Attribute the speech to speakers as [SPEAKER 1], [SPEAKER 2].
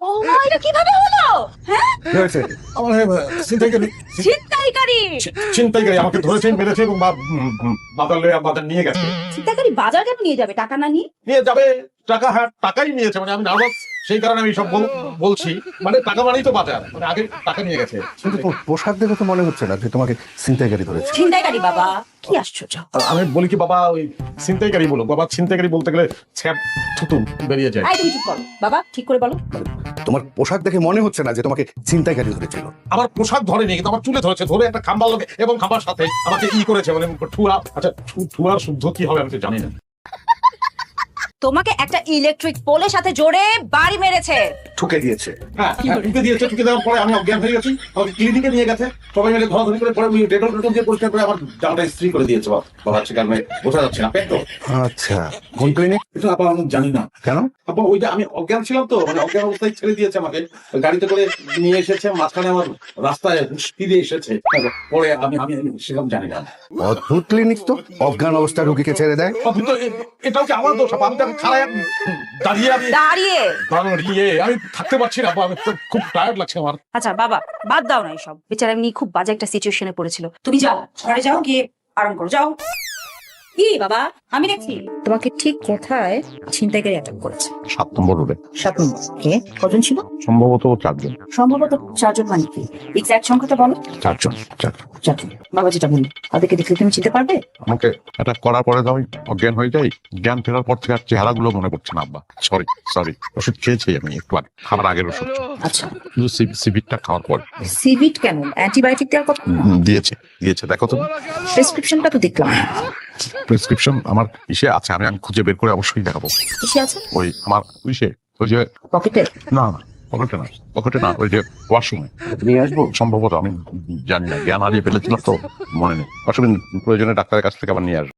[SPEAKER 1] ও মা, এটা কিভাবে হলো? হ্যাঁ,
[SPEAKER 2] কি হয়েছে? আমার ছিনতাইকারী
[SPEAKER 1] ছিনতাইকারী।
[SPEAKER 2] ছিনতাইকারী আমাকে ধরেছে, মেরেছে এবং বাজার নিয়ে গেছে।
[SPEAKER 1] ছিনতাইকারী বাজার কেন নিয়ে যাবে টাকা না নিয়ে?
[SPEAKER 2] নিয়ে যাবে টাকা, হ্যাঁ টাকাই নিয়েছে, মানে আমি নার্ভাস, সেই কারণে আমি সব বলছি। মানে টাকা মানেই তো বাজার, মানে আগে টাকা নিয়ে গেছে।
[SPEAKER 3] কিন্তু তোমার পোশাক দেখে তো মনে হচ্ছে না যে তোমাকে ছিনতাইকারী ধরেছে।
[SPEAKER 1] ছিনতাইকারী বাবা, কি আশ্চর্য।
[SPEAKER 2] আমি বলি কি বাবা, ওই ছিনতাইকারী বলো বাবা, ছিনতাইকারী বলতে গেলে ছ্যাপ থুতু বেরিয়ে যায়।
[SPEAKER 1] আই, তুমি চুপ করো বাবা, ঠিক করে বলো।
[SPEAKER 3] তোমার পোশাক দেখে মনে হচ্ছে না যে তোমাকে ছিনতাইকারী ধরেছিল।
[SPEAKER 2] আমার পোশাক ধরেনি, কিন্তু আমার চুলে ধরেছে, ধরে একটা খাম্বার লোকে এবং খাম্বার সাথে আমাকে করেছে, মানে ঠুয়া। আচ্ছা, ঠুয়ার শুদ্ধ কি হবে আমি তো জানি না।
[SPEAKER 1] তোমাকে একটা ইলেকট্রিক পোলের সাথে জোরে বাড়ি মেরেছে।
[SPEAKER 3] ঠুকে দিয়েছে।
[SPEAKER 2] হ্যাঁ, ঠুকে দিয়েছে। ঠুকে দেওয়ার পরে আমি অজ্ঞান হয়ে গেছি। আমাকে ক্লিনিকে নিয়ে গেছে, সবাই মিলে ধরাধরি করে, পরে ডেটল দিয়ে পরিষ্কার করে আমার জামাটা ইস্ত্রি করে দিয়েছে। বাবা হচ্ছে কারণে বোঝা যাচ্ছে না পেট তো।
[SPEAKER 3] আচ্ছা, কোন ক্লিনিক?
[SPEAKER 2] এটা আপা আমি জানি না।
[SPEAKER 3] কেন?
[SPEAKER 2] আপা ওই যে আমি অজ্ঞান ছিলাম তো, মানে অজ্ঞান অবস্থায় ছেড়ে দিয়েছে আমাকে, গাড়িতে করে নিয়ে এসেছে, মাঝখানে আমার রাস্তায় ফিরে এসেছে। পরে আমি আমি সেরকম জানি না।
[SPEAKER 3] অদ্ভুত ক্লিনিক তো, অজ্ঞান অবস্থায় রোগীকে ছেড়ে দেয়।
[SPEAKER 2] অদ্ভুত, এটাও কি আমার দোষ? আপা আমি তো খারাপ দাঁড়িয়ে আমি থাকতে পারছি না আপা, আমি তো খুব টায়ার্ড লাগছে আমার।
[SPEAKER 1] আচ্ছা বাবা, বাদ দাও না এইসব। বেচারা এমনি খুব বাজে একটা সিচুয়েশনে পড়েছিল। তুমি যাও, ঘরে যাও, গিয়ে আরাম করো, যাও। কি বাবা, আমি দেখছি তোমাকে ঠিক কোথায় ছিনতাইকারী অ্যাটাক করেছে?
[SPEAKER 4] 7 নম্বর রোডে।
[SPEAKER 1] 7 নম্বর। কে, কজন ছিল?
[SPEAKER 4] সম্ভবত 4 জন।
[SPEAKER 1] সম্ভবত 4 জন। মানে কি এক্সাক্ট সংখ্যাটা বলো?
[SPEAKER 4] 4 জন।
[SPEAKER 1] 4 জন। বাবা যেটা বললি, তাদেরকে দেখলে তুমি চিনতে পারবে?
[SPEAKER 4] আমাকে এটা করার পরে তো আমি অজ্ঞান হয়ে যাই। জ্ঞান ফেরার পর থেকে আর চেহারাগুলো মনে পড়ছে না আব্বা। সরি, ওষুধ খেয়েছি আমি একটু আগে, খাবার আগের ওষুধ।
[SPEAKER 1] আচ্ছা,
[SPEAKER 4] শুধু সিভিটটা খাওয়ার পর
[SPEAKER 1] সিভিট কেন? অ্যান্টিবায়োটিক দেওয়ার কথা না?
[SPEAKER 4] দিয়েছে দেখো তো।
[SPEAKER 1] প্রেসক্রিপশনটা তো দেখলাম।
[SPEAKER 4] প্রেসক্রিপশন আমার ইসে আছে, আমি খুঁজে বের করে অবশ্যই দেখাবো।
[SPEAKER 1] কিসে আছে?
[SPEAKER 4] ওই আমার ইসে, ওই যে
[SPEAKER 1] পকেটে?
[SPEAKER 4] না পকেটে না, ওই যে ওয়াশরুমে
[SPEAKER 3] নিয়ে আসবো।
[SPEAKER 4] সম্ভবত, আমি জানি না, জ্ঞান হারিয়ে ফেলেছিলাম তো মনে নেই। ওয়াশরুমে প্রয়োজনে ডাক্তারের কাছ থেকে আবার নিয়ে আসবো।